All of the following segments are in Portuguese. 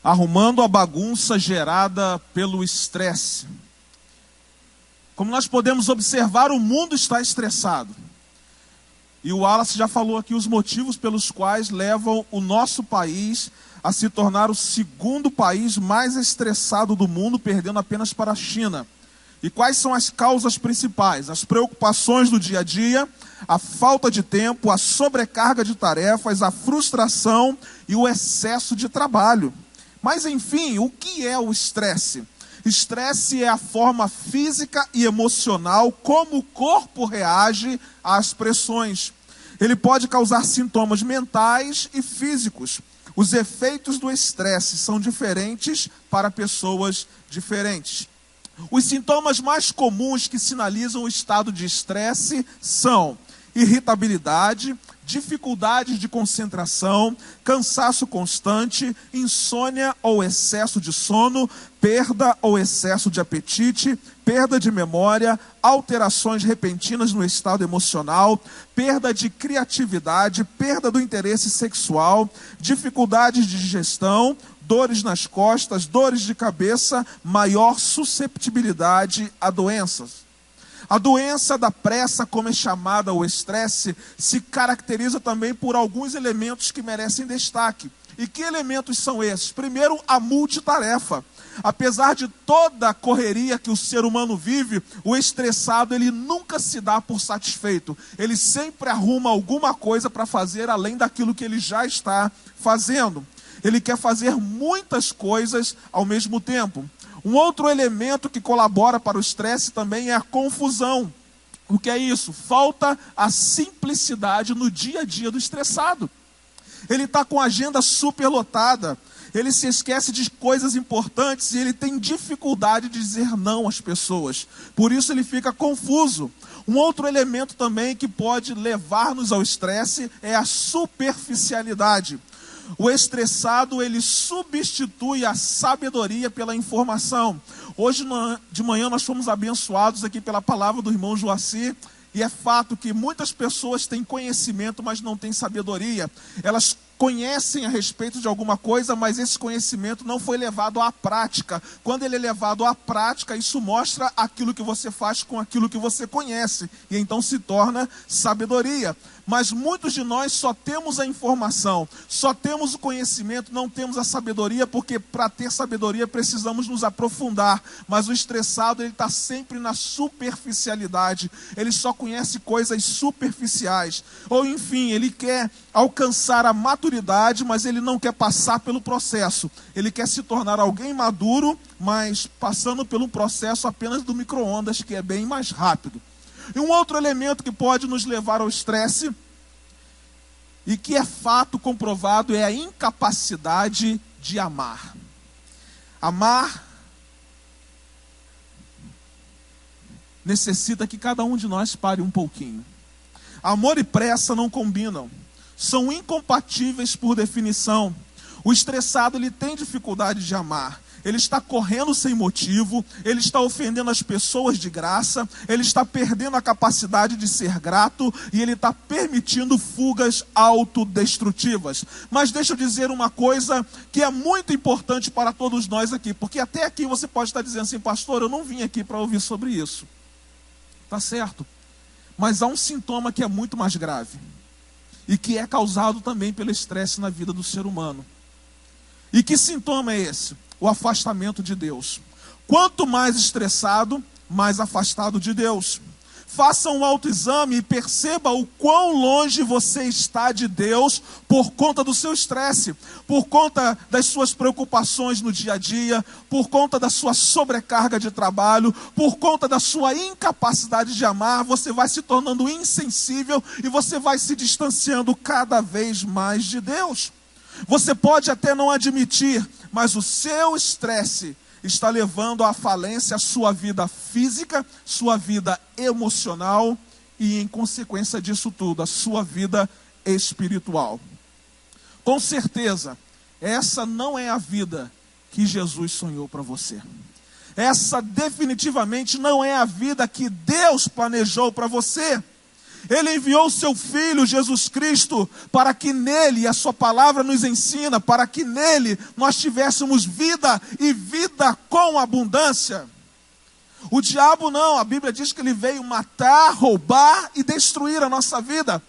arrumando a bagunça gerada pelo estresse. Como nós podemos observar, o mundo está estressado. E o Wallace já falou aqui os motivos pelos quais levam o nosso país a se tornar o segundo país mais estressado do mundo, perdendo apenas para a China. E quais são as causas principais? As preocupações do dia a dia, a falta de tempo, a sobrecarga de tarefas, a frustração e o excesso de trabalho. Mas enfim, o que é o estresse? Estresse é a forma física e emocional como o corpo reage às pressões. Ele pode causar sintomas mentais e físicos. Os efeitos do estresse são diferentes para pessoas diferentes. Os sintomas mais comuns que sinalizam o estado de estresse são irritabilidade, dificuldades de concentração, cansaço constante, insônia ou excesso de sono, perda ou excesso de apetite, perda de memória, alterações repentinas no estado emocional, perda de criatividade, perda do interesse sexual, dificuldades de digestão, dores nas costas, dores de cabeça, maior susceptibilidade a doenças. A doença da pressa, como é chamada o estresse, se caracteriza também por alguns elementos que merecem destaque. E que elementos são esses? Primeiro, a multitarefa. Apesar de toda a correria que o ser humano vive, o estressado ele nunca se dá por satisfeito. Ele sempre arruma alguma coisa para fazer além daquilo que ele já está fazendo. Ele quer fazer muitas coisas ao mesmo tempo. Um outro elemento que colabora para o estresse também é a confusão. O que é isso? Falta a simplicidade no dia a dia do estressado. Ele está com a agenda superlotada, ele se esquece de coisas importantes e ele tem dificuldade de dizer não às pessoas. Por isso ele fica confuso. Um outro elemento também que pode levar-nos ao estresse é a superficialidade. O estressado, ele substitui a sabedoria pela informação. Hoje de manhã nós fomos abençoados aqui pela palavra do irmão Joacir. E é fato que muitas pessoas têm conhecimento, mas não têm sabedoria. Elas conhecem a respeito de alguma coisa, mas esse conhecimento não foi levado à prática. Quando ele é levado à prática, isso mostra aquilo que você faz com aquilo que você conhece. E então se torna sabedoria. Mas muitos de nós só temos a informação, só temos o conhecimento, não temos a sabedoria, porque para ter sabedoria precisamos nos aprofundar. Mas o estressado, ele está sempre na superficialidade, ele só conhece coisas superficiais. Ou enfim, ele quer alcançar a maturidade, mas ele não quer passar pelo processo. Ele quer se tornar alguém maduro, mas passando pelo processo apenas do micro-ondas, que é bem mais rápido. E um outro elemento que pode nos levar ao estresse, e que é fato comprovado, é a incapacidade de amar. Amar necessita que cada um de nós pare um pouquinho. Amor e pressa não combinam, são incompatíveis por definição. O estressado, ele tem dificuldade de amar. Ele está correndo sem motivo, ele está ofendendo as pessoas de graça, ele está perdendo a capacidade de ser grato e ele está permitindo fugas autodestrutivas. Mas deixa eu dizer uma coisa que é muito importante para todos nós aqui, porque até aqui você pode estar dizendo assim, pastor, eu não vim aqui para ouvir sobre isso. Tá certo, mas há um sintoma que é muito mais grave e que é causado também pelo estresse na vida do ser humano. E que sintoma é esse? O afastamento de Deus. Quanto mais estressado, mais afastado de Deus. Faça um autoexame e perceba o quão longe você está de Deus por conta do seu estresse, por conta das suas preocupações no dia a dia, por conta da sua sobrecarga de trabalho, por conta da sua incapacidade de amar. Você vai se tornando insensível e você vai se distanciando cada vez mais de Deus. Você pode até não admitir, mas o seu estresse está levando à falência a sua vida física, sua vida emocional e, em consequência disso tudo, a sua vida espiritual. Com certeza, essa não é a vida que Jesus sonhou para você. Essa definitivamente não é a vida que Deus planejou para você. Ele enviou o seu Filho, Jesus Cristo, para que nele, a sua palavra nos ensina, para que nele nós tivéssemos vida e vida com abundância. O diabo não, a Bíblia diz que ele veio matar, roubar e destruir a nossa vida.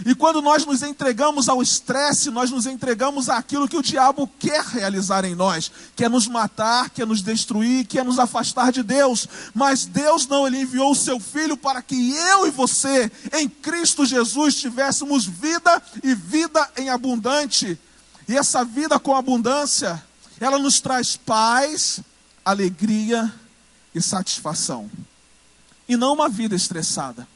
E quando nós nos entregamos ao estresse, nós nos entregamos àquilo que o diabo quer realizar em nós. Quer nos matar, quer nos destruir, quer nos afastar de Deus. Mas Deus não, Ele enviou o seu Filho para que eu e você, em Cristo Jesus, tivéssemos vida e vida em abundante. E essa vida com abundância, ela nos traz paz, alegria e satisfação. E não uma vida estressada.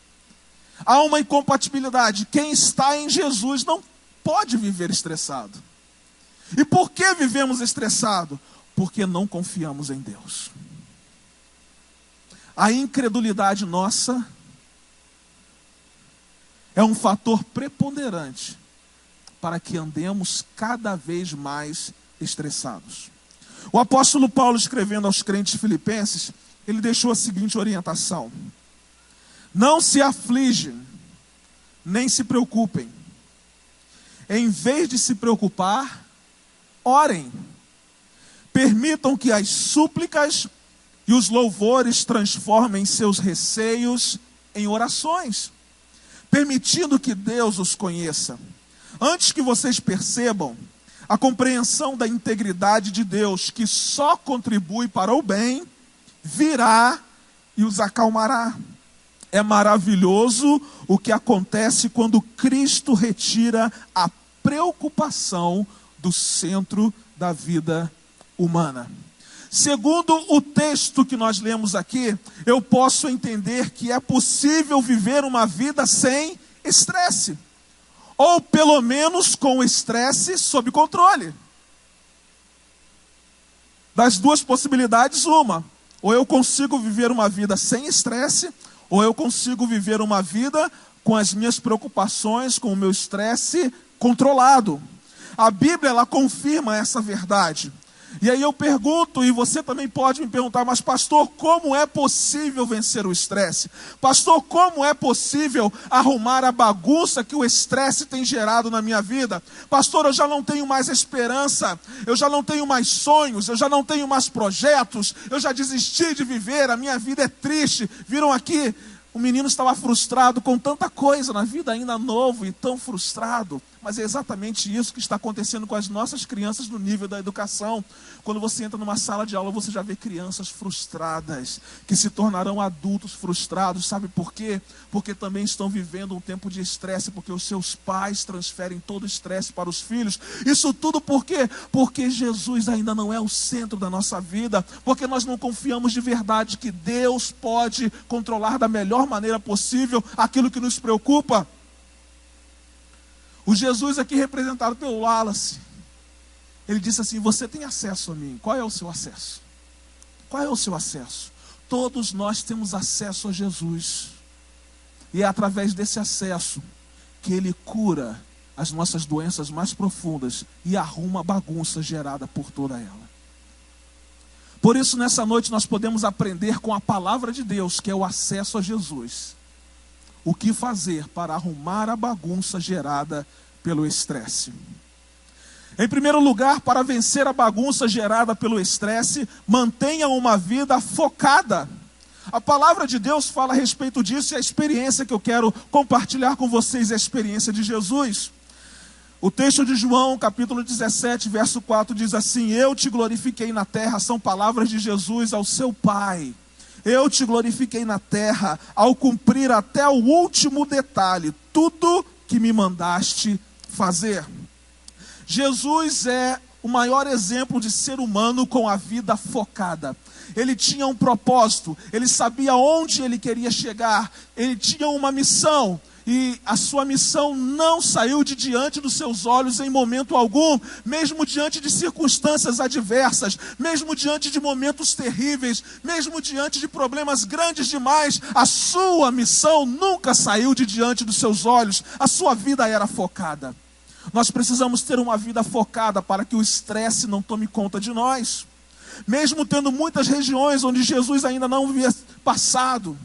Há uma incompatibilidade. Quem está em Jesus não pode viver estressado. E por que vivemos estressado? Porque não confiamos em Deus. A incredulidade nossa é um fator preponderante para que andemos cada vez mais estressados. O apóstolo Paulo, escrevendo aos crentes filipenses, ele deixou a seguinte orientação: não se afligem, nem se preocupem. Em vez de se preocupar, orem. Permitam que as súplicas e os louvores transformem seus receios em orações, permitindo que Deus os conheça. Antes que vocês percebam, a compreensão da integridade de Deus, que só contribui para o bem, virá e os acalmará. É maravilhoso o que acontece quando Cristo retira a preocupação do centro da vida humana. Segundo o texto que nós lemos aqui, eu posso entender que é possível viver uma vida sem estresse. Ou pelo menos com o estresse sob controle. Das duas possibilidades, uma. Ou eu consigo viver uma vida sem estresse, ou eu consigo viver uma vida com as minhas preocupações, com o meu estresse controlado. A Bíblia, ela confirma essa verdade. E aí eu pergunto, e você também pode me perguntar, mas pastor, como é possível vencer o estresse? Pastor, como é possível arrumar a bagunça que o estresse tem gerado na minha vida? Pastor, eu já não tenho mais esperança, eu já não tenho mais sonhos, eu já não tenho mais projetos, eu já desisti de viver, a minha vida é triste. Viram aqui? O menino estava frustrado com tanta coisa na vida, ainda novo e tão frustrado. Mas é exatamente isso que está acontecendo com as nossas crianças no nível da educação. Quando você entra numa sala de aula, você já vê crianças frustradas, que se tornarão adultos frustrados. Sabe por quê? Porque também estão vivendo um tempo de estresse, porque os seus pais transferem todo o estresse para os filhos. Isso tudo por quê? Porque Jesus ainda não é o centro da nossa vida, porque nós não confiamos de verdade que Deus pode controlar da melhor maneira possível aquilo que nos preocupa. O Jesus aqui representado pelo Wallace, ele disse assim: você tem acesso a mim. Qual é o seu acesso? Qual é o seu acesso? Todos nós temos acesso a Jesus. E é através desse acesso que Ele cura as nossas doenças mais profundas e arruma a bagunça gerada por toda ela. Por isso, nessa noite, nós podemos aprender com a palavra de Deus, que é o acesso a Jesus, o que fazer para arrumar a bagunça gerada pelo estresse. Em primeiro lugar, para vencer a bagunça gerada pelo estresse, mantenha uma vida focada. A palavra de Deus fala a respeito disso, e a experiência que eu quero compartilhar com vocês é a experiência de Jesus. O texto de João, capítulo 17, verso 4, diz assim: eu te glorifiquei na terra. São palavras de Jesus ao seu Pai. Eu te glorifiquei na terra, ao cumprir até o último detalhe tudo que me mandaste fazer. Jesus é o maior exemplo de ser humano com a vida focada. Ele tinha um propósito, ele sabia onde ele queria chegar, ele tinha uma missão. E a sua missão não saiu de diante dos seus olhos em momento algum, mesmo diante de circunstâncias adversas, mesmo diante de momentos terríveis, mesmo diante de problemas grandes demais, a sua missão nunca saiu de diante dos seus olhos, a sua vida era focada. Nós precisamos ter uma vida focada para que o estresse não tome conta de nós. Mesmo tendo muitas regiões onde Jesus ainda não havia passado,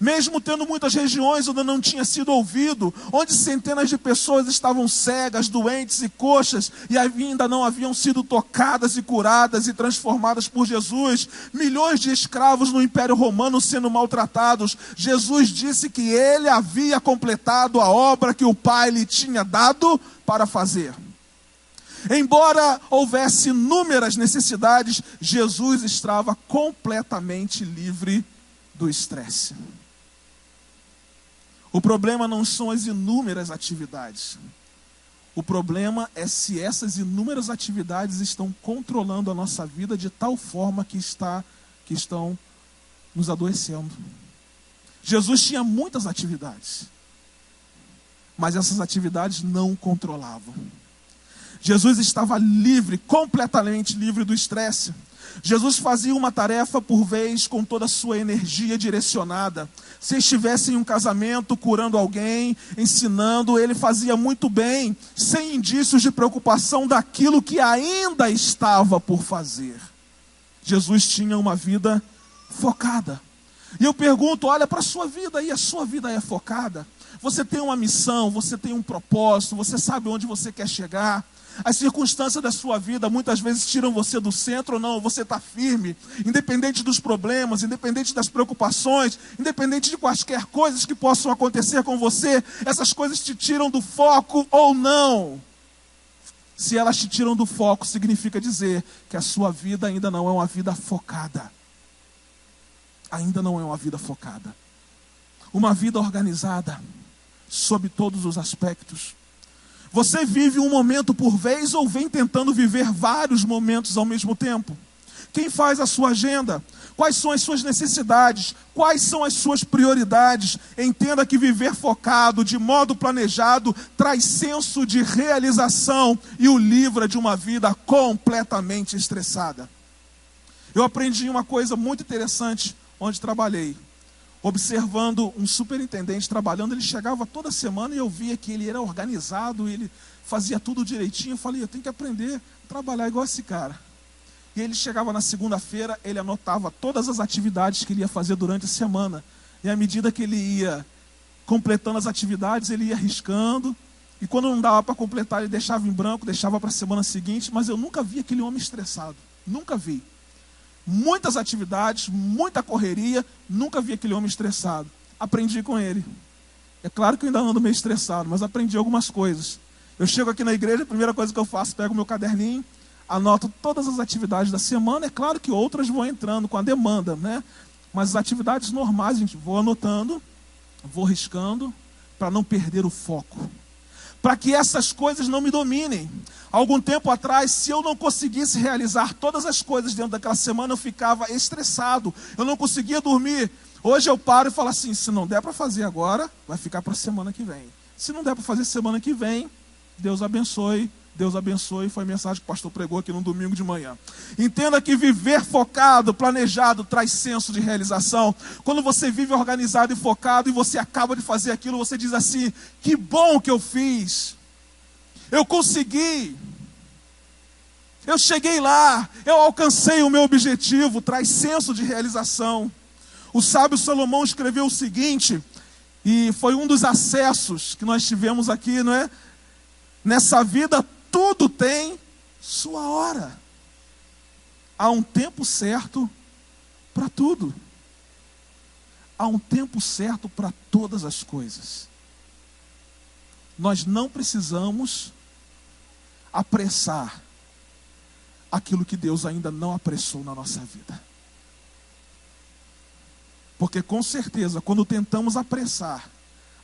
Mesmo tendo muitas regiões onde não tinha sido ouvido, onde centenas de pessoas estavam cegas, doentes e coxas, e ainda não haviam sido tocadas e curadas e transformadas por Jesus, milhões de escravos no Império Romano sendo maltratados, Jesus disse que ele havia completado a obra que o Pai lhe tinha dado para fazer. Embora houvesse inúmeras necessidades, Jesus estava completamente livre do estresse. O problema não são as inúmeras atividades. O problema é se essas inúmeras atividades estão controlando a nossa vida de tal forma que estão nos adoecendo. Jesus tinha muitas atividades, mas essas atividades não o controlavam. Jesus estava livre, completamente livre do estresse. Jesus fazia uma tarefa por vez com toda a sua energia direcionada. Se estivesse em um casamento, curando alguém, ensinando, ele fazia muito bem, sem indícios de preocupação daquilo que ainda estava por fazer. Jesus tinha uma vida focada. E eu pergunto, olha para a sua vida aí, a sua vida é focada? Você tem uma missão, você tem um propósito, você sabe onde você quer chegar? As circunstâncias da sua vida muitas vezes tiram você do centro ou não, você está firme, independente dos problemas, independente das preocupações, independente de quaisquer coisas que possam acontecer com você, essas coisas te tiram do foco ou não. Se elas te tiram do foco, significa dizer que a sua vida ainda não é uma vida focada. Ainda não é uma vida focada. Uma vida organizada, sob todos os aspectos. Você vive um momento por vez ou vem tentando viver vários momentos ao mesmo tempo? Quem faz a sua agenda? Quais são as suas necessidades? Quais são as suas prioridades? Entenda que viver focado, de modo planejado, traz senso de realização e o livra de uma vida completamente estressada. Eu aprendi uma coisa muito interessante onde trabalhei. Observando um superintendente trabalhando, ele chegava toda semana e eu via que ele era organizado, ele fazia tudo direitinho. Eu falei, eu tenho que aprender a trabalhar igual esse cara. E ele chegava na segunda-feira, ele anotava todas as atividades que ele ia fazer durante a semana. E à medida que ele ia completando as atividades, ele ia riscando. E quando não dava para completar, ele deixava em branco, deixava para a semana seguinte. Mas eu nunca vi aquele homem estressado. Nunca vi. Muitas atividades, muita correria, nunca vi aquele homem estressado. Aprendi com ele. É claro que eu ainda ando meio estressado, mas aprendi algumas coisas. Eu chego aqui na igreja, a primeira coisa que eu faço, pego o meu caderninho, anoto todas as atividades da semana. É claro que outras vão entrando com a demanda, né? Mas as atividades normais, gente, vou anotando, vou riscando, para não perder o foco. Para que essas coisas não me dominem. Algum tempo atrás, se eu não conseguisse realizar todas as coisas dentro daquela semana, eu ficava estressado, eu não conseguia dormir. Hoje eu paro e falo assim, se não der para fazer agora, vai ficar para a semana que vem. Se não der para fazer semana que vem, Deus abençoe, foi a mensagem que o pastor pregou aqui no domingo de manhã. Entenda que viver focado, planejado, traz senso de realização. Quando você vive organizado e focado e você acaba de fazer aquilo, você diz assim, que bom que eu fiz. Eu consegui. Eu cheguei lá, eu alcancei o meu objetivo, traz senso de realização. O sábio Salomão escreveu o seguinte, e foi um dos acessos que nós tivemos aqui, não é? Nessa vida, tudo tem sua hora. Há um tempo certo para tudo. Há um tempo certo para todas as coisas. Nós não precisamos apressar aquilo que Deus ainda não apressou na nossa vida. Porque com certeza, quando tentamos apressar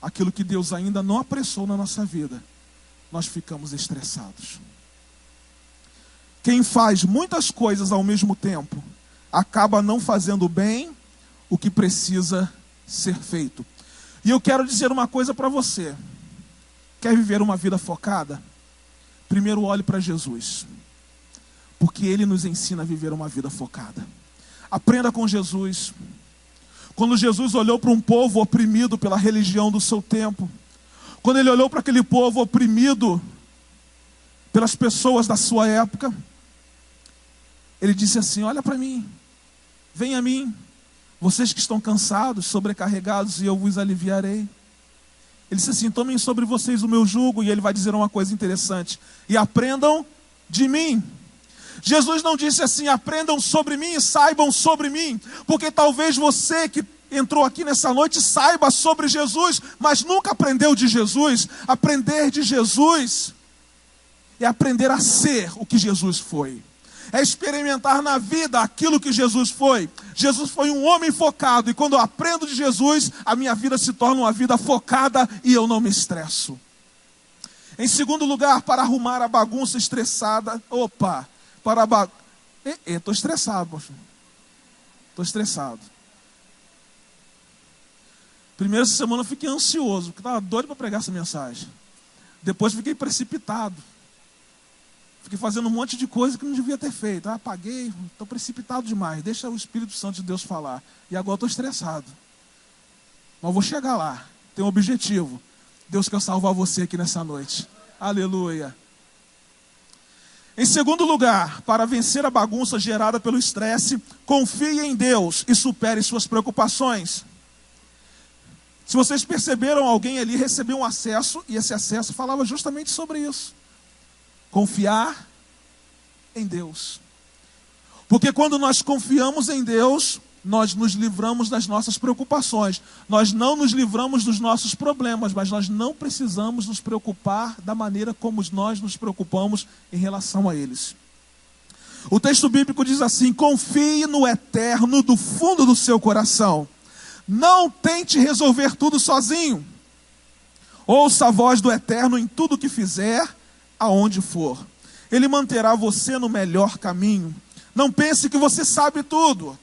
aquilo que Deus ainda não apressou na nossa vida, nós ficamos estressados. Quem faz muitas coisas ao mesmo tempo, acaba não fazendo bem o que precisa ser feito. E eu quero dizer uma coisa para você. Quer viver uma vida focada? Primeiro olhe para Jesus. Porque Ele nos ensina a viver uma vida focada. Aprenda com Jesus. Quando Jesus olhou para um povo oprimido pela religião do seu tempo, quando Ele olhou para aquele povo oprimido pelas pessoas da sua época, Ele disse assim, olha para mim, vem a mim, Vocês que estão cansados, sobrecarregados, e eu vos aliviarei. Ele disse assim: tomem sobre vocês o meu jugo. E ele vai dizer uma coisa interessante: e aprendam de mim. Jesus não disse assim: aprendam sobre mim e saibam sobre mim. Porque talvez você que entrou aqui nessa noite saiba sobre Jesus, mas nunca aprendeu de Jesus. Aprender de Jesus é aprender a ser o que Jesus foi. É experimentar na vida aquilo que Jesus foi. Jesus foi um homem focado. E quando eu aprendo de Jesus, a minha vida se torna uma vida focada e eu não me estresso. Em segundo lugar, para arrumar a bagunça estressada. Estou estressado, pastor. Estou estressado. Primeira semana eu fiquei ansioso, porque estava doido para pregar essa mensagem. Depois fiquei precipitado. Fiquei fazendo um monte de coisa que não devia ter feito. Apaguei, estou precipitado demais. Deixa o Espírito Santo de Deus falar. E agora estou estressado. Mas vou chegar lá. Tem um objetivo. Deus quer salvar você aqui nessa noite. Aleluia. Em segundo lugar, para vencer a bagunça gerada pelo estresse, confie em Deus e supere suas preocupações. Se vocês perceberam, alguém ali recebeu um acesso, e esse acesso falava justamente sobre isso. Confiar em Deus. Porque quando nós confiamos em Deus, nós nos livramos das nossas preocupações. Nós não nos livramos dos nossos problemas, mas nós não precisamos nos preocupar da maneira como nós nos preocupamos em relação a eles. O texto bíblico diz assim: confie no Eterno do fundo do seu coração. Não tente resolver tudo sozinho. Ouça a voz do Eterno em tudo que fizer, aonde for. Ele manterá você no melhor caminho. Não pense que você sabe tudo.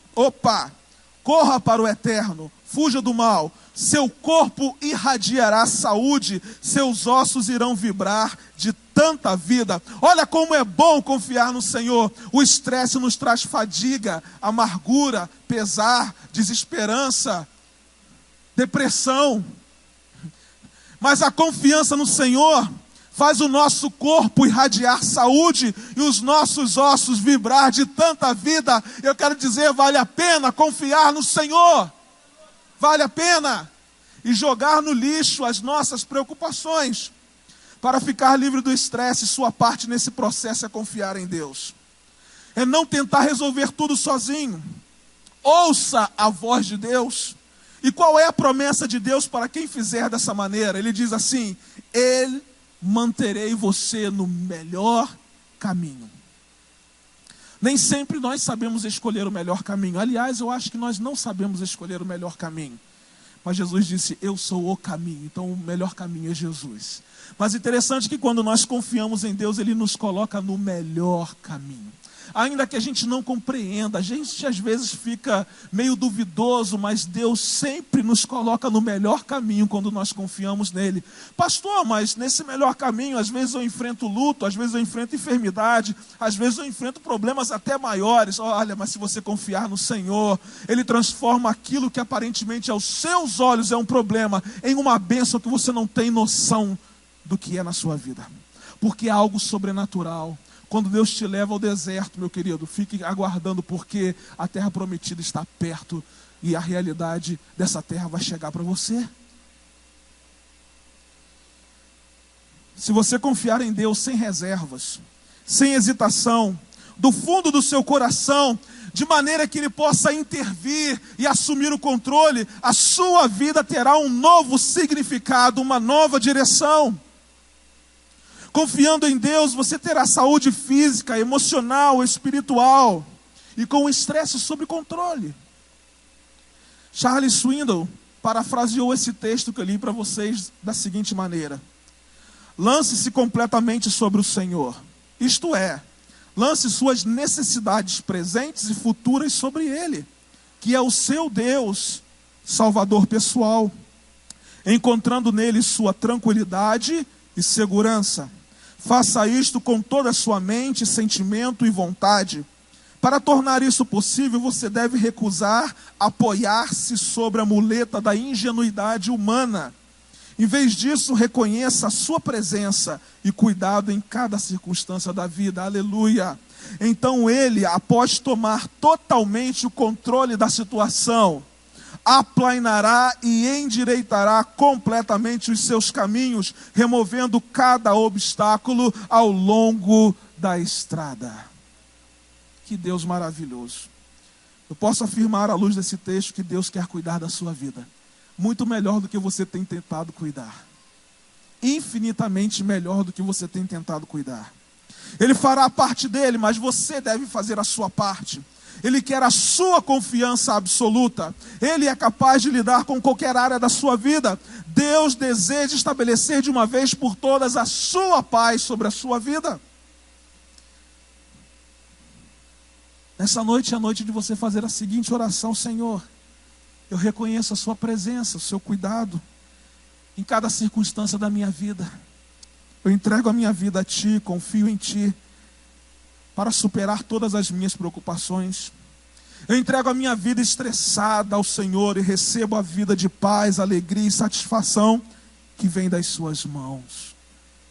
Corra para o Eterno, fuja do mal. Seu corpo irradiará saúde, seus ossos irão vibrar de tanta vida. Olha como é bom confiar no Senhor. O estresse nos traz fadiga, amargura, pesar, desesperança, depressão. Mas a confiança no Senhor faz o nosso corpo irradiar saúde e os nossos ossos vibrar de tanta vida. Eu quero dizer, vale a pena confiar no Senhor. Vale a pena. E jogar no lixo as nossas preocupações. Para ficar livre do estresse, sua parte nesse processo é confiar em Deus. É não tentar resolver tudo sozinho. Ouça a voz de Deus. E qual é a promessa de Deus para quem fizer dessa maneira? Ele diz assim: manterei você no melhor caminho. Nem sempre nós sabemos escolher o melhor caminho. Aliás, eu acho que nós não sabemos escolher o melhor caminho. Mas Jesus disse: eu sou o caminho. Então o melhor caminho é Jesus. Mas interessante que quando nós confiamos em Deus, Ele nos coloca no melhor caminho. Ainda que a gente não compreenda, a gente às vezes fica meio duvidoso, mas Deus sempre nos coloca no melhor caminho quando nós confiamos nele. Pastor, mas nesse melhor caminho, às vezes eu enfrento luto, às vezes eu enfrento enfermidade, às vezes eu enfrento problemas até maiores. Olha, mas se você confiar no Senhor, Ele transforma aquilo que aparentemente aos seus olhos é um problema, em uma bênção que você não tem noção do que é na sua vida. Porque é algo sobrenatural. Quando Deus te leva ao deserto, meu querido, fique aguardando, porque a terra prometida está perto e a realidade dessa terra vai chegar para você. Se você confiar em Deus sem reservas, sem hesitação, do fundo do seu coração, de maneira que Ele possa intervir e assumir o controle, a sua vida terá um novo significado, uma nova direção. Confiando em Deus, você terá saúde física, emocional, espiritual e com o estresse sob controle. Charles Swindoll parafraseou esse texto que eu li para vocês da seguinte maneira: lance-se completamente sobre o Senhor. Isto é, lance suas necessidades presentes e futuras sobre Ele, que é o seu Deus, Salvador pessoal, encontrando nele sua tranquilidade e segurança. Faça isto com toda a sua mente, sentimento e vontade. Para tornar isso possível, você deve recusar apoiar-se sobre a muleta da ingenuidade humana Em vez disso, reconheça a sua presença e cuidado em cada circunstância da vida. Aleluia. Então ele, após tomar totalmente o controle da situação, aplanará e endireitará completamente os seus caminhos, removendo cada obstáculo ao longo da estrada. Que Deus maravilhoso. Eu posso afirmar à luz desse texto que Deus quer cuidar da sua vida. Muito melhor do que você tem tentado cuidar. Infinitamente melhor do que você tem tentado cuidar. Ele fará a parte dele, mas você deve fazer a sua parte. Ele quer a sua confiança absoluta. Ele é capaz de lidar com qualquer área da sua vida. Deus deseja estabelecer de uma vez por todas a sua paz sobre a sua vida. Nessa noite é a noite de você fazer a seguinte oração: Senhor, eu reconheço a sua presença, o seu cuidado em cada circunstância da minha vida. Eu entrego a minha vida a Ti, confio em Ti, para superar todas as minhas preocupações. Eu entrego a minha vida estressada ao Senhor e recebo a vida de paz, alegria e satisfação que vem das suas mãos.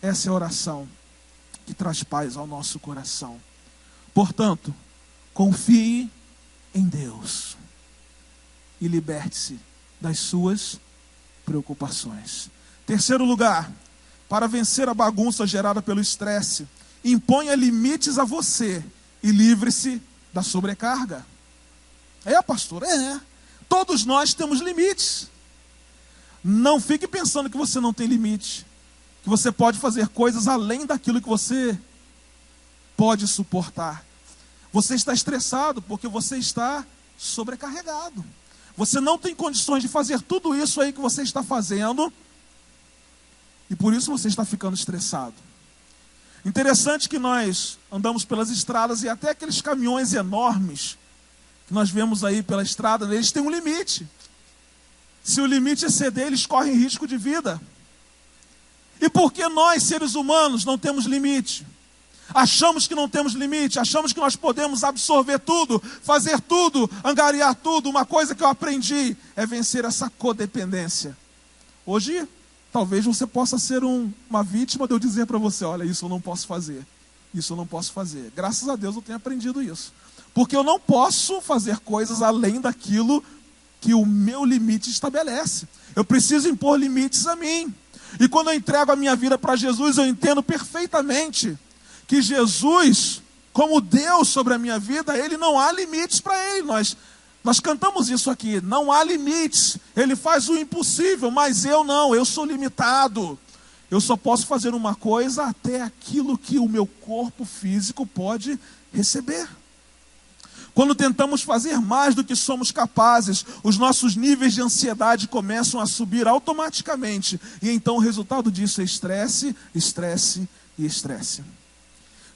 Essa é a oração que traz paz ao nosso coração. Portanto, confie em Deus e liberte-se das suas preocupações. Terceiro lugar, para vencer a bagunça gerada pelo estresse, imponha limites a você e livre-se da sobrecarga. Pastor, todos nós temos limites. Não fique pensando que você não tem limite, que você pode fazer coisas além daquilo que você pode suportar. Você está estressado porque você está sobrecarregado. Você não tem condições de fazer tudo isso aí que você está fazendo, e por isso você está ficando estressado. Interessante que nós andamos pelas estradas e até aqueles caminhões enormes que nós vemos aí pela estrada, eles têm um limite. Se o limite exceder, eles correm risco de vida. E por que nós, seres humanos, não temos limite? Achamos que não temos limite, achamos que nós podemos absorver tudo, fazer tudo, angariar tudo. Uma coisa que eu aprendi é vencer essa codependência. Hoje, talvez você possa ser uma vítima de eu dizer para você: olha, isso eu não posso fazer, isso eu não posso fazer. Graças a Deus eu tenho aprendido isso. Porque eu não posso fazer coisas além daquilo que o meu limite estabelece. Eu preciso impor limites a mim. E quando eu entrego a minha vida para Jesus, eu entendo perfeitamente que Jesus, como Deus sobre a minha vida, Ele não há limites para Ele. Nós cantamos isso aqui, não há limites. Ele faz o impossível, mas eu não, eu sou limitado. Eu só posso fazer uma coisa até aquilo que o meu corpo físico pode receber. Quando tentamos fazer mais do que somos capazes, os nossos níveis de ansiedade começam a subir automaticamente. E então o resultado disso é estresse, estresse e estresse.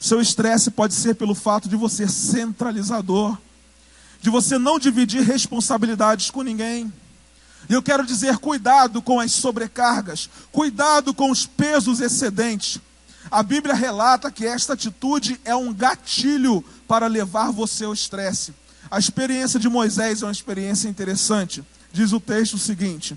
Seu estresse pode ser pelo fato de você ser centralizador, de você não dividir responsabilidades com ninguém. E eu quero dizer, cuidado com as sobrecargas, cuidado com os pesos excedentes. A Bíblia relata que esta atitude é um gatilho para levar você ao estresse. A experiência de Moisés é uma experiência interessante. Diz o texto o seguinte: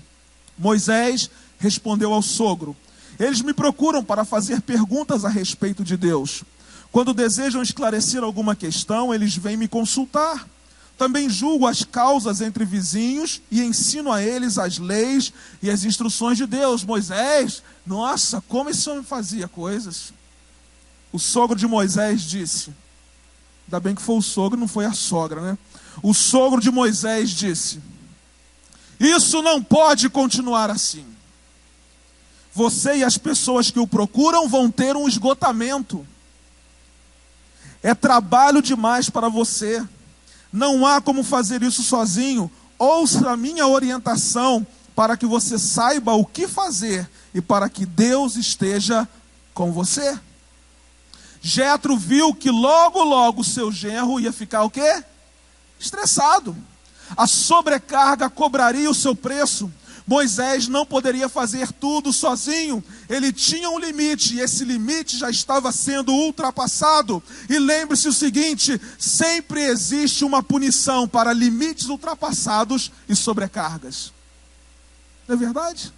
Moisés respondeu ao sogro: eles me procuram para fazer perguntas a respeito de Deus. Quando desejam esclarecer alguma questão, eles vêm me consultar. Também julgo as causas entre vizinhos e ensino a eles as leis e as instruções de Deus. Moisés, nossa, como esse homem fazia coisas. O sogro de Moisés disse, ainda bem que foi o sogro, não foi a sogra, né? O sogro de Moisés disse: isso não pode continuar assim. Você e as pessoas que o procuram vão ter um esgotamento. É trabalho demais para você. Não há como fazer isso sozinho. Ouça a minha orientação para que você saiba o que fazer e para que Deus esteja com você. Jetro viu que logo seu genro ia ficar o quê? Estressado. A sobrecarga cobraria o seu preço. Moisés não poderia fazer tudo sozinho. Ele tinha um limite e esse limite já estava sendo ultrapassado. E lembre-se o seguinte: sempre existe uma punição para limites ultrapassados e sobrecargas. Não é verdade?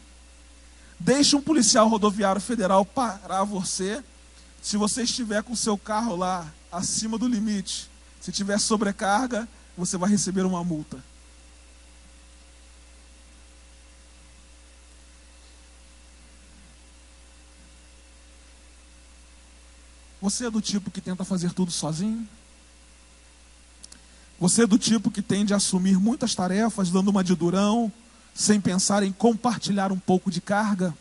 Deixe um policial rodoviário federal parar você. Se você estiver com o seu carro lá acima do limite, se tiver sobrecarga, você vai receber uma multa. Você é do tipo que tenta fazer tudo sozinho? Você é do tipo que tende a assumir muitas tarefas, dando uma de durão, sem pensar em compartilhar um pouco de carga?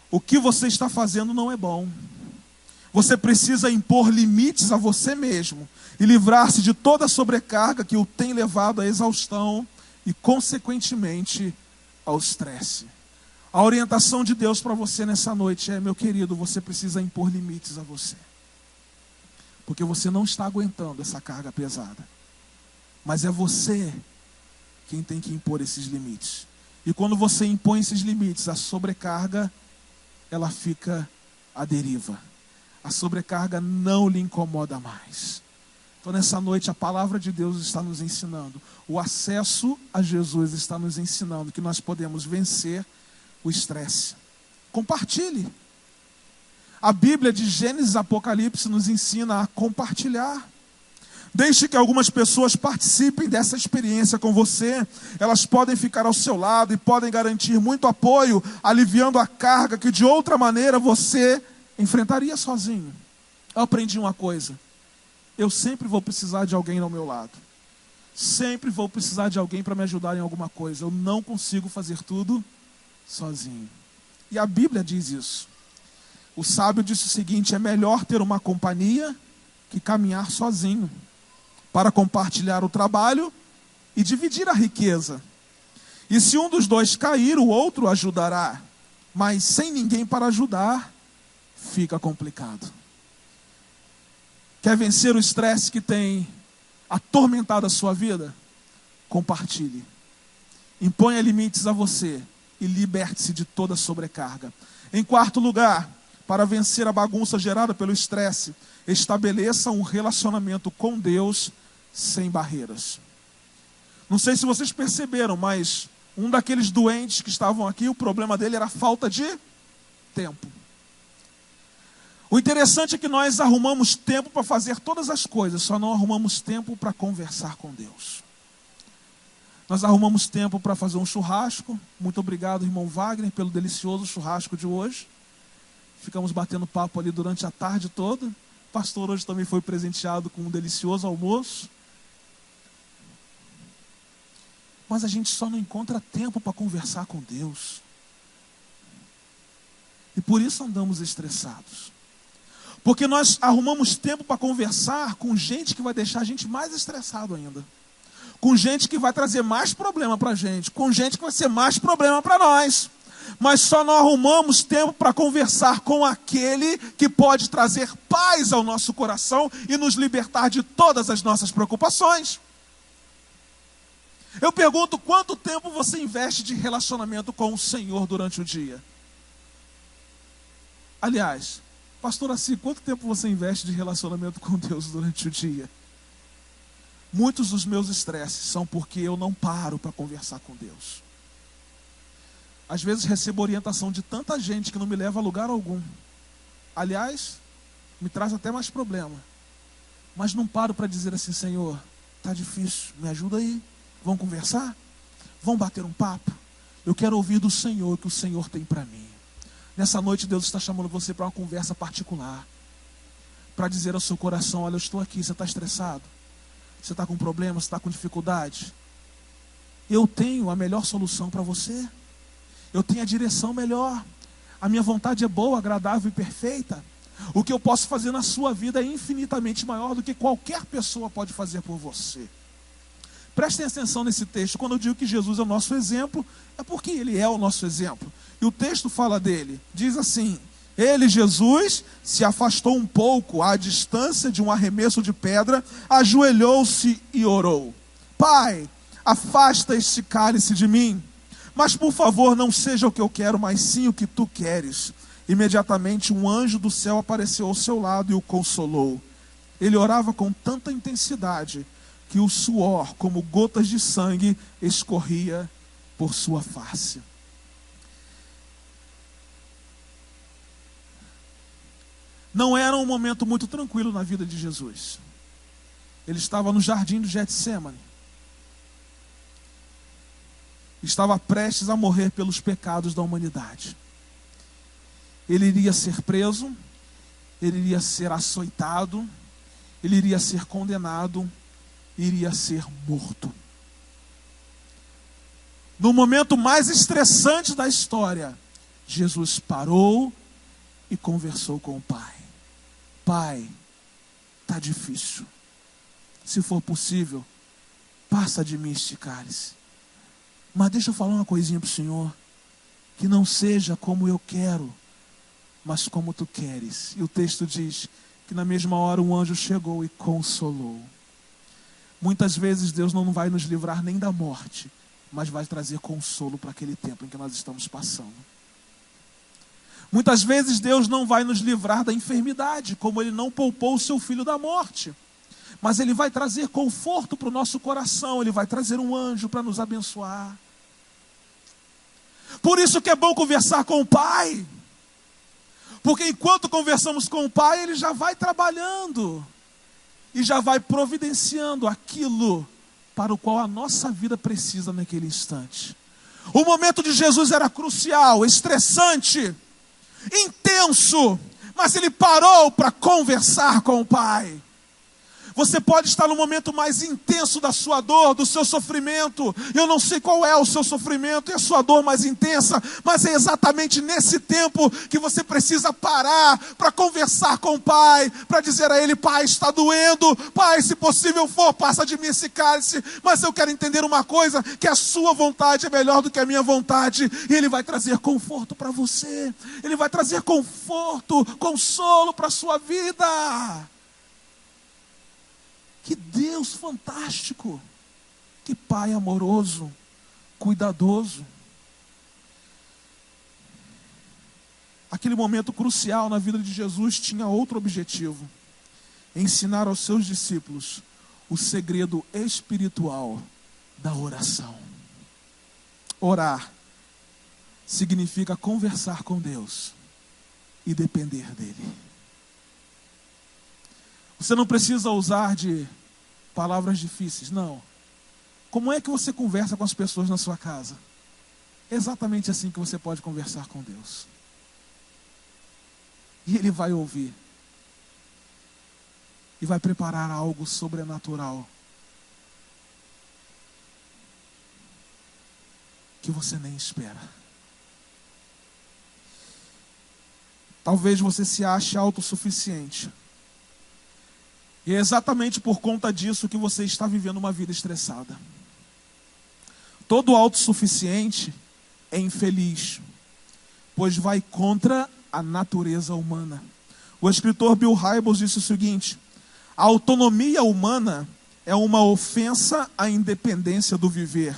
O que você está fazendo não é bom. Você precisa impor limites a você mesmo e livrar-se de toda a sobrecarga que o tem levado à exaustão e, consequentemente, ao estresse. A orientação de Deus para você nessa noite é, meu querido, você precisa impor limites a você. Porque você não está aguentando essa carga pesada. Mas é você quem tem que impor esses limites. E quando você impõe esses limites, a sobrecarga, ela fica à deriva. A sobrecarga não lhe incomoda mais. Então nessa noite a palavra de Deus está nos ensinando. O acesso a Jesus está nos ensinando que nós podemos vencer o estresse. Compartilhe. A Bíblia de Gênesis e Apocalipse nos ensina a compartilhar. Deixe que algumas pessoas participem dessa experiência com você. Elas podem ficar ao seu lado e podem garantir muito apoio, aliviando a carga que de outra maneira você enfrentaria sozinho. Eu aprendi uma coisa. Eu sempre vou precisar de alguém ao meu lado. Sempre vou precisar de alguém para me ajudar em alguma coisa. Eu não consigo fazer tudo sozinho. E a Bíblia diz isso. O sábio disse o seguinte: é melhor ter uma companhia que caminhar sozinho, para compartilhar o trabalho e dividir a riqueza. E se um dos dois cair, o outro ajudará. Mas sem ninguém para ajudar, fica complicado. Quer vencer o estresse que tem atormentado a sua vida? Compartilhe. Imponha limites a você e liberte-se de toda sobrecarga. Em quarto lugar, para vencer a bagunça gerada pelo estresse, estabeleça um relacionamento com Deus sem barreiras. Não sei se vocês perceberam, mas um daqueles doentes que estavam aqui, o problema dele era a falta de tempo. O interessante é que nós arrumamos tempo para fazer todas as coisas, só não arrumamos tempo para conversar com Deus. Nós arrumamos tempo para fazer um churrasco. Muito obrigado, irmão Wagner, pelo delicioso churrasco de hoje. Ficamos batendo papo ali durante a tarde toda. O pastor hoje também foi presenteado com um delicioso almoço. Mas a gente só não encontra tempo para conversar com Deus. E por isso andamos estressados. Porque nós arrumamos tempo para conversar com gente que vai deixar a gente mais estressado ainda. Com gente que vai trazer mais problema para a gente. Com gente que vai ser mais problema para nós. Mas só não arrumamos tempo para conversar com aquele que pode trazer paz ao nosso coração e nos libertar de todas as nossas preocupações. Eu pergunto, quanto tempo você investe de relacionamento com o Senhor durante o dia? Aliás, pastor Assi, quanto tempo você investe de relacionamento com Deus durante o dia? Muitos dos meus estresses são porque eu não paro para conversar com Deus. Às vezes recebo orientação de tanta gente que não me leva a lugar algum. Aliás, me traz até mais problema. Mas não paro para dizer assim: Senhor, está difícil, me ajuda aí. Vamos conversar? Vamos bater um papo? Eu quero ouvir do Senhor o que o Senhor tem para mim. Nessa noite Deus está chamando você para uma conversa particular. Para dizer ao seu coração: olha, eu estou aqui, você está estressado? Você está com problema? Você está com dificuldade? Eu tenho a melhor solução para você. Eu tenho a direção melhor. A minha vontade é boa, agradável e perfeita. O que eu posso fazer na sua vida é infinitamente maior do que qualquer pessoa pode fazer por você. Prestem atenção nesse texto. Quando eu digo que Jesus é o nosso exemplo, é porque Ele é o nosso exemplo. E o texto fala dele. Diz assim: Ele, Jesus, se afastou um pouco à distância de um arremesso de pedra, ajoelhou-se e orou: Pai, afasta este cálice de mim. Mas por favor, não seja o que eu quero, mas sim o que tu queres. Imediatamente um anjo do céu apareceu ao seu lado e o consolou. Ele orava com tanta intensidade que o suor, como gotas de sangue, escorria por sua face. Não era um momento muito tranquilo na vida de Jesus. Ele estava no jardim do Getsêmani. Estava prestes a morrer pelos pecados da humanidade. Ele iria ser preso, ele iria ser açoitado, ele iria ser condenado, iria ser morto. No momento mais estressante da história, Jesus parou e conversou com o Pai. Pai, está difícil. Se for possível, passa de mim este cálice. Mas deixa eu falar uma coisinha para o Senhor. Que não seja como eu quero, mas como tu queres. E o texto diz que na mesma hora um anjo chegou e consolou. Muitas vezes Deus não vai nos livrar nem da morte, mas vai trazer consolo para aquele tempo em que nós estamos passando. Muitas vezes Deus não vai nos livrar da enfermidade, como Ele não poupou o seu filho da morte. Mas Ele vai trazer conforto para o nosso coração, Ele vai trazer um anjo para nos abençoar. Por isso que é bom conversar com o Pai. Porque enquanto conversamos com o Pai, Ele já vai trabalhando. E já vai providenciando aquilo para o qual a nossa vida precisa naquele instante. O momento de Jesus era crucial, estressante, intenso, mas Ele parou para conversar com o Pai. Você pode estar no momento mais intenso da sua dor, do seu sofrimento. Eu não sei qual é o seu sofrimento e a sua dor mais intensa, mas é exatamente nesse tempo que você precisa parar para conversar com o Pai, para dizer a Ele: Pai, está doendo, Pai, se possível for, passa de mim esse cálice, mas eu quero entender uma coisa, que a sua vontade é melhor do que a minha vontade, e Ele vai trazer conforto para você, Ele vai trazer conforto, consolo para a sua vida. Que Deus fantástico, que Pai amoroso, cuidadoso. Aquele momento crucial na vida de Jesus tinha outro objetivo: ensinar aos seus discípulos o segredo espiritual da oração. Orar significa conversar com Deus e depender dEle. Você não precisa usar de palavras difíceis, não. Como é que você conversa com as pessoas na sua casa? É exatamente assim que você pode conversar com Deus. E Ele vai ouvir. E vai preparar algo sobrenatural que você nem espera. Talvez você se ache autossuficiente. E é exatamente por conta disso que você está vivendo uma vida estressada. Todo autossuficiente é infeliz, pois vai contra a natureza humana. O escritor Bill Hybels disse o seguinte: a autonomia humana é uma ofensa à independência do viver.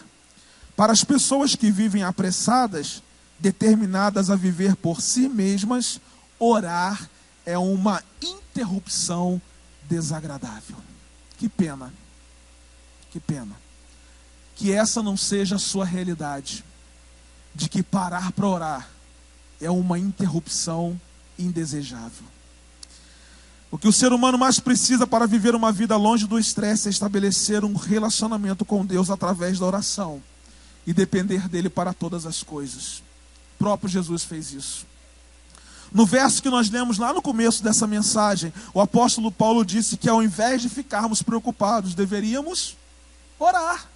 Para as pessoas que vivem apressadas, determinadas a viver por si mesmas, orar é uma interrupção desagradável. Que pena. Que pena. Que essa não seja a sua realidade. De que parar para orar é uma interrupção indesejável. O que o ser humano mais precisa para viver uma vida longe do estresse é estabelecer um relacionamento com Deus através da oração e depender dele para todas as coisas. O próprio Jesus fez isso. No verso que nós lemos lá no começo dessa mensagem, o apóstolo Paulo disse que ao invés de ficarmos preocupados, deveríamos orar.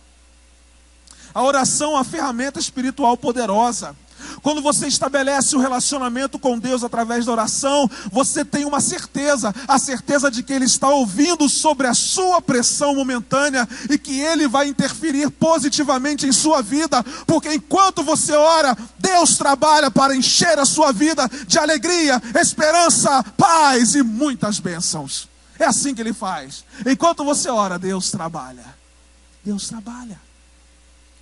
A oração é uma ferramenta espiritual poderosa. Quando você estabelece o relacionamento com Deus através da oração, você tem uma certeza, a certeza de que Ele está ouvindo sobre a sua pressão momentânea e que Ele vai interferir positivamente em sua vida, porque enquanto você ora, Deus trabalha para encher a sua vida de alegria, esperança, paz e muitas bênçãos. É assim que Ele faz. Enquanto você ora, Deus trabalha. Deus trabalha.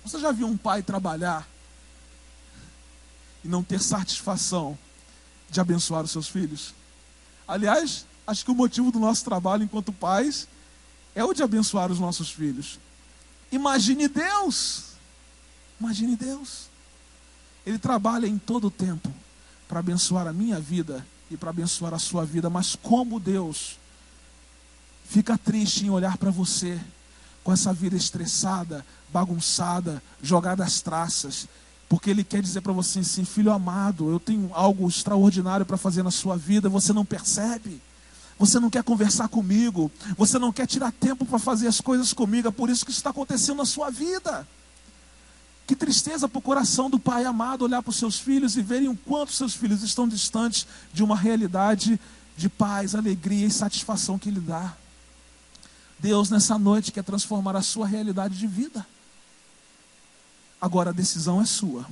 Você já viu um pai trabalhar e não ter satisfação de abençoar os seus filhos? Aliás, acho que o motivo do nosso trabalho enquanto pais é o de abençoar os nossos filhos. Imagine Deus. Imagine Deus. Ele trabalha em todo o tempo para abençoar a minha vida e para abençoar a sua vida. Mas como Deus fica triste em olhar para você com essa vida estressada, bagunçada, jogada às traças, porque Ele quer dizer para você assim: filho amado, eu tenho algo extraordinário para fazer na sua vida, você não percebe? Você não quer conversar comigo, você não quer tirar tempo para fazer as coisas comigo, é por isso que isso está acontecendo na sua vida. Que tristeza para o coração do pai amado olhar para os seus filhos e verem o quanto seus filhos estão distantes de uma realidade de paz, alegria e satisfação que Ele dá. Deus nessa noite quer transformar a sua realidade de vida. Agora a decisão é sua.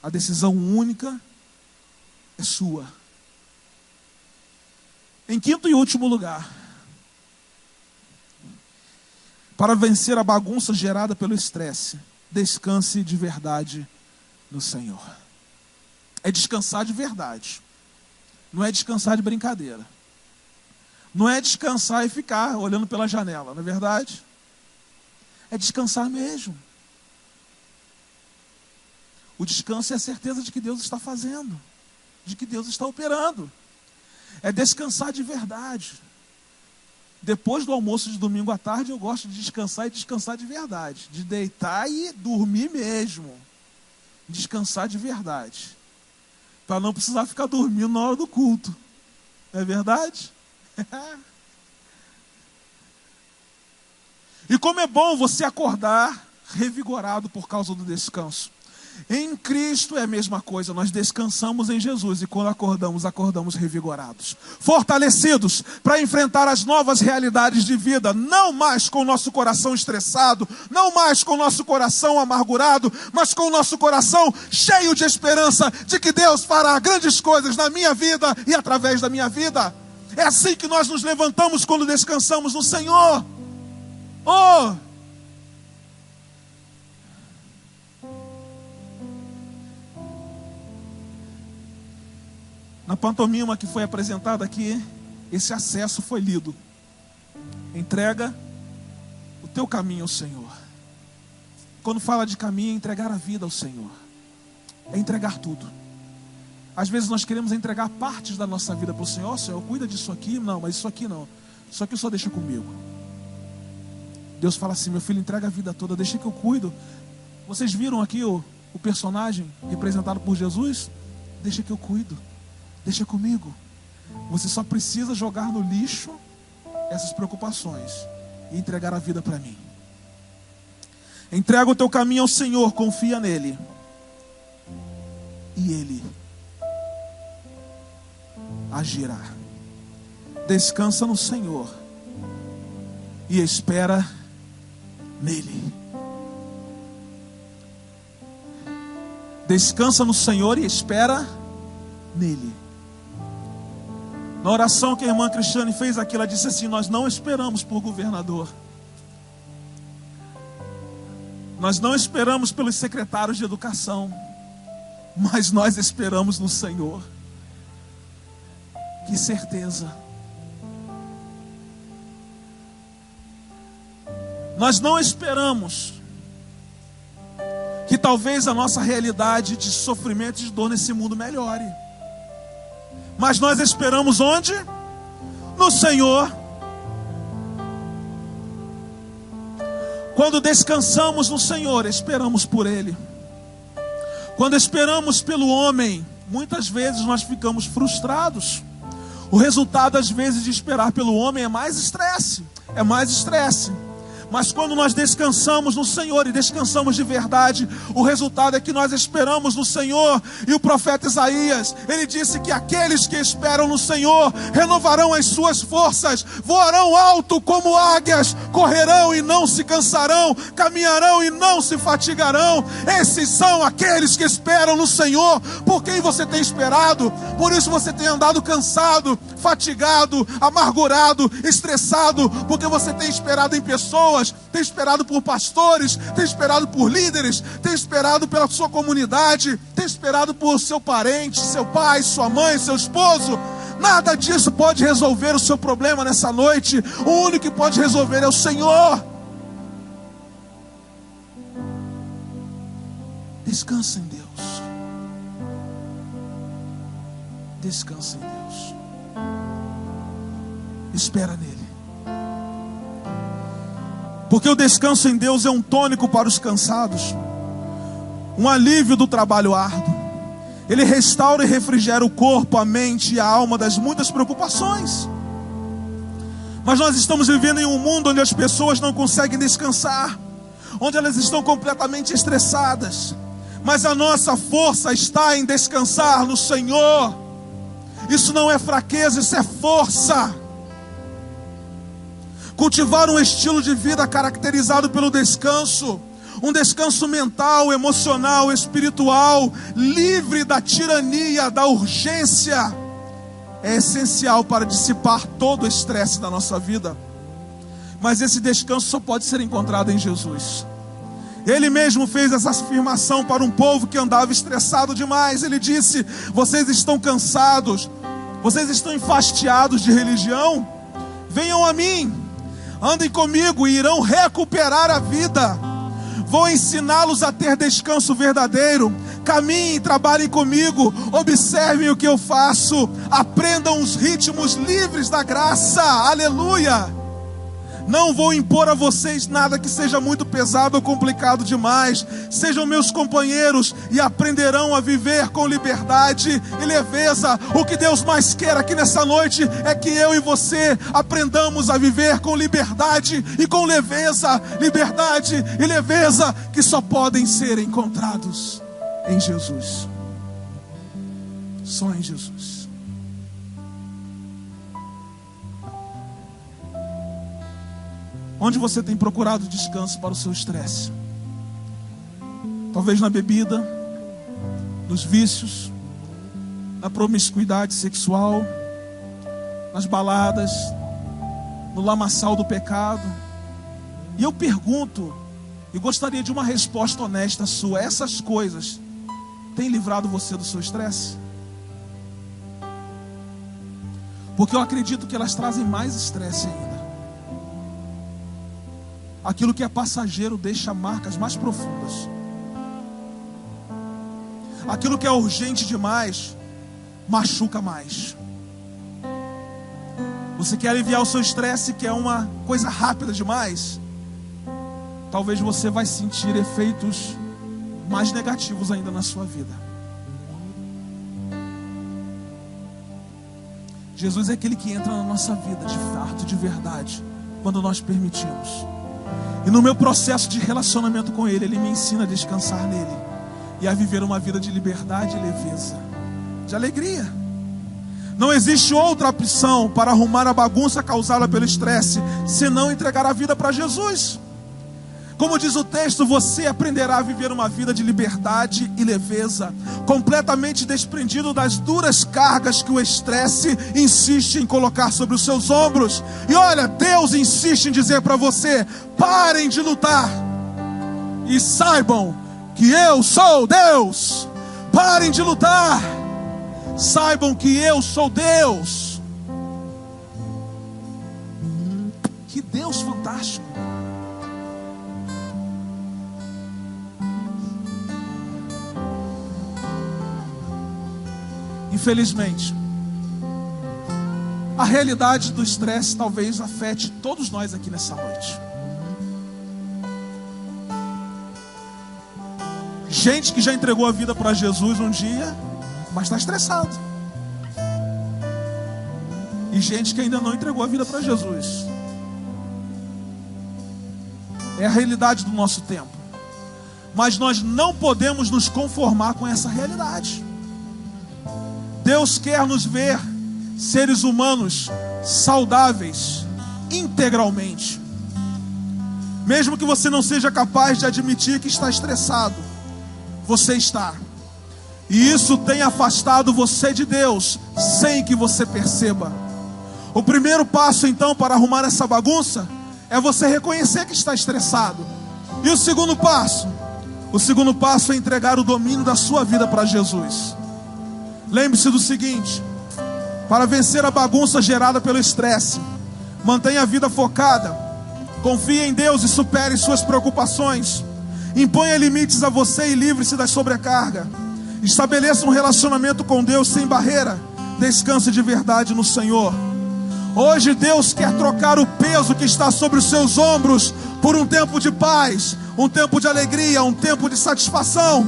A decisão única é sua. Em quinto e último lugar, para vencer a bagunça gerada pelo estresse, descanse de verdade no Senhor. É descansar de verdade. Não é descansar de brincadeira. Não é descansar e ficar olhando pela janela, não é verdade? É descansar mesmo. O descanso é a certeza de que Deus está fazendo, de que Deus está operando. É descansar de verdade. Depois do almoço de domingo à tarde, eu gosto de descansar e descansar de verdade. De deitar e dormir mesmo. Descansar de verdade. Para não precisar ficar dormindo na hora do culto. Não é verdade? E como é bom você acordar revigorado por causa do descanso. Em Cristo é a mesma coisa, nós descansamos em Jesus e quando acordamos, acordamos revigorados, fortalecidos para enfrentar as novas realidades de vida, não mais com o nosso coração estressado, não mais com o nosso coração amargurado, mas com o nosso coração cheio de esperança de que Deus fará grandes coisas na minha vida e através da minha vida. É assim que nós nos levantamos quando descansamos no Senhor. Oh! Na pantomima que foi apresentada aqui, esse acesso foi lido. Entrega o teu caminho ao Senhor. Quando fala de caminho, é entregar a vida ao Senhor. É entregar tudo. Às vezes nós queremos entregar partes da nossa vida para o Senhor. Senhor, cuida disso aqui. Não, mas isso aqui não. Isso aqui só deixa comigo. Deus fala assim: meu filho, entrega a vida toda, deixa que eu cuido. Vocês viram aqui o personagem representado por Jesus? Deixa que eu cuido. Deixa comigo. Você só precisa jogar no lixo essas preocupações e entregar a vida para mim. Entrega o teu caminho ao Senhor, confia nele. E Ele agirá. Descansa no Senhor e espera nele. Descansa no Senhor e espera nele. Na oração que a irmã Cristiane fez aqui, ela disse assim: nós não esperamos por governador. Nós não esperamos pelos secretários de educação. Mas nós esperamos no Senhor. Que certeza. Nós não esperamos que talvez a nossa realidade de sofrimento e de dor nesse mundo melhore. Mas nós esperamos onde? No Senhor. Quando descansamos no Senhor, esperamos por Ele. Quando esperamos pelo homem, muitas vezes nós ficamos frustrados. O resultado, às vezes, de esperar pelo homem é mais estresse. É mais estresse. Mas quando nós descansamos no Senhor e descansamos de verdade, o resultado é que nós esperamos no Senhor. E o profeta Isaías, ele disse que aqueles que esperam no Senhor renovarão as suas forças, voarão alto como águias, correrão e não se cansarão, caminharão e não se fatigarão. Esses são aqueles que esperam no Senhor. Por quem você tem esperado? Por isso você tem andado cansado, fatigado, amargurado, estressado, porque você tem esperado em pessoas, tem esperado por pastores, tem esperado por líderes, tem esperado pela sua comunidade, tem esperado por seu parente, seu pai, sua mãe, seu esposo. Nada disso pode resolver o seu problema nessa noite. O único que pode resolver é o Senhor. Descansa em Deus. Descansa em Deus. Espera nele. Porque o descanso em Deus é um tônico para os cansados, um alívio do trabalho árduo. Ele restaura e refrigera o corpo, a mente e a alma das muitas preocupações. Mas nós estamos vivendo em um mundo onde as pessoas não conseguem descansar, onde elas estão completamente estressadas. Mas a nossa força está em descansar no Senhor. Isso não é fraqueza, isso é força. Cultivar um estilo de vida caracterizado pelo descanso, um descanso mental, emocional, espiritual, livre da tirania, da urgência, é essencial para dissipar todo o estresse da nossa vida. Mas esse descanso só pode ser encontrado em Jesus. Ele mesmo fez essa afirmação para um povo que andava estressado demais. Ele disse: vocês estão cansados, vocês estão enfastiados de religião? Venham a mim, andem comigo e irão recuperar a vida. Vou ensiná-los a ter descanso verdadeiro. Caminhem, trabalhem comigo, observem o que eu faço, aprendam os ritmos livres da graça. Aleluia! Não vou impor a vocês nada que seja muito pesado ou complicado demais. Sejam meus companheiros e aprenderão a viver com liberdade e leveza. O que Deus mais quer aqui nessa noite é que eu e você aprendamos a viver com liberdade e com leveza. Liberdade e leveza que só podem ser encontrados em Jesus. Só em Jesus. Onde você tem procurado descanso para o seu estresse? Talvez na bebida, nos vícios, na promiscuidade sexual, nas baladas, no lamaçal do pecado. E eu pergunto, e gostaria de uma resposta honesta sua: essas coisas têm livrado você do seu estresse? Porque eu acredito que elas trazem mais estresse ainda. Aquilo que é passageiro deixa marcas mais profundas. Aquilo que é urgente demais machuca mais. Você quer aliviar o seu estresse, que é uma coisa rápida demais? Talvez você vai sentir efeitos mais negativos ainda na sua vida. Jesus é aquele que entra na nossa vida de fato, de verdade, quando nós permitimos. E no meu processo de relacionamento com Ele, Ele me ensina a descansar nele e a viver uma vida de liberdade e leveza, de alegria. Não existe outra opção para arrumar a bagunça causada pelo estresse, senão entregar a vida para Jesus. Como diz o texto, você aprenderá a viver uma vida de liberdade e leveza, completamente desprendido das duras cargas que o estresse insiste em colocar sobre os seus ombros. E olha, Deus insiste em dizer para você: parem de lutar e saibam que eu sou Deus. Parem de lutar, saibam que eu sou Deus. Que Deus fantástico. Infelizmente, a realidade do estresse talvez afete todos nós aqui nessa noite. Gente que já entregou a vida para Jesus um dia, mas está estressado. E gente que ainda não entregou a vida para Jesus. É a realidade do nosso tempo. Mas nós não podemos nos conformar com essa realidade. Deus quer nos ver seres humanos saudáveis integralmente. Mesmo que você não seja capaz de admitir que está estressado, você está. E isso tem afastado você de Deus sem que você perceba. O primeiro passo então para arrumar essa bagunça é você reconhecer que está estressado. E o segundo passo? O segundo passo é entregar o domínio da sua vida para Jesus. Lembre-se do seguinte: para vencer a bagunça gerada pelo estresse, mantenha a vida focada, confie em Deus e supere suas preocupações. Imponha limites a você e livre-se da sobrecarga. Estabeleça um relacionamento com Deus sem barreira. descanse de verdade no Senhor. Hoje Deus quer trocar o peso que está sobre os seus ombros por um tempo de paz, um tempo de alegria, um tempo de satisfação.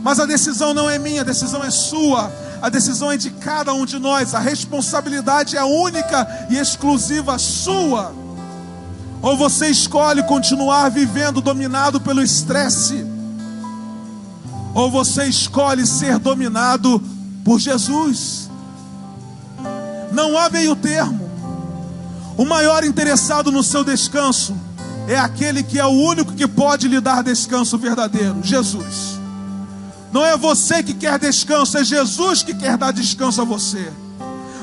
Mas a decisão não é minha, a decisão é sua, a decisão é de cada um de nós. A responsabilidade é única e exclusiva sua. Ou você escolhe continuar vivendo dominado pelo estresse, ou você escolhe ser dominado por Jesus. Não há meio termo. O maior interessado no seu descanso é aquele que é o único que pode lhe dar descanso verdadeiro, Jesus. Não é você que quer descanso, é Jesus que quer dar descanso a você.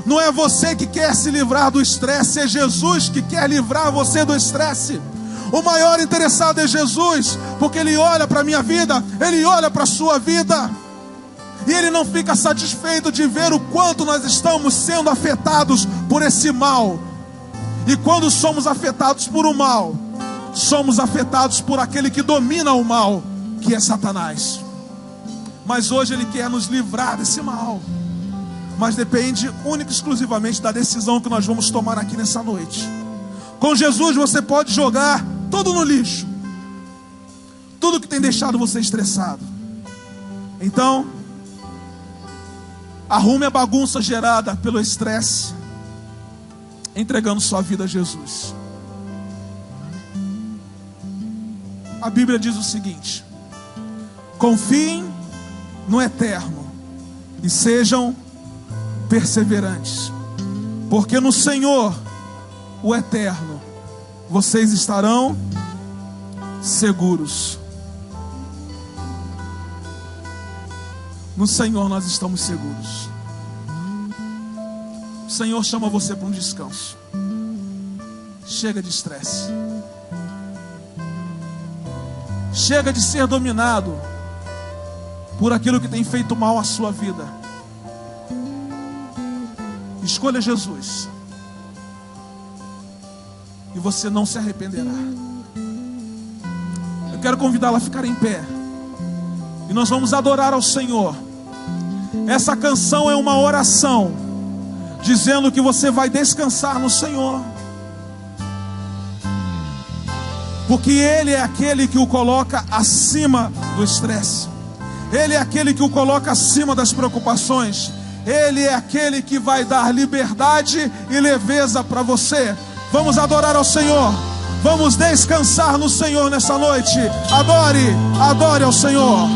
Não é você que quer se livrar do estresse, é Jesus que quer livrar você do estresse. O maior interessado é Jesus, porque Ele olha para a minha vida, Ele olha para a sua vida, e Ele não fica satisfeito de ver o quanto nós estamos sendo afetados por esse mal. E quando somos afetados por um mal, somos afetados por aquele que domina o mal, que é Satanás. Mas hoje Ele quer nos livrar desse mal. Mas depende única e exclusivamente da decisão que nós vamos tomar aqui nessa noite. Com Jesus você pode jogar tudo no lixo, tudo que tem deixado você estressado. Então, arrume a bagunça gerada pelo estresse, entregando sua vida a Jesus. A Bíblia diz o seguinte: confiem no eterno e sejam perseverantes, porque no Senhor, o eterno, vocês estarão seguros. No Senhor nós estamos seguros. O Senhor chama você para um descanso. Chega de estresse. Chega de ser dominado por aquilo que tem feito mal à sua vida. Escolha Jesus, e você não se arrependerá. Eu quero convidá-la a ficar em pé, e nós vamos adorar ao Senhor. Essa canção é uma oração, dizendo que você vai descansar no Senhor, porque Ele é aquele que o coloca acima do estresse. Ele é aquele que o coloca acima das preocupações. Ele é aquele que vai dar liberdade e leveza para você. Vamos adorar ao Senhor. Vamos descansar no Senhor nessa noite. Adore, adore ao Senhor.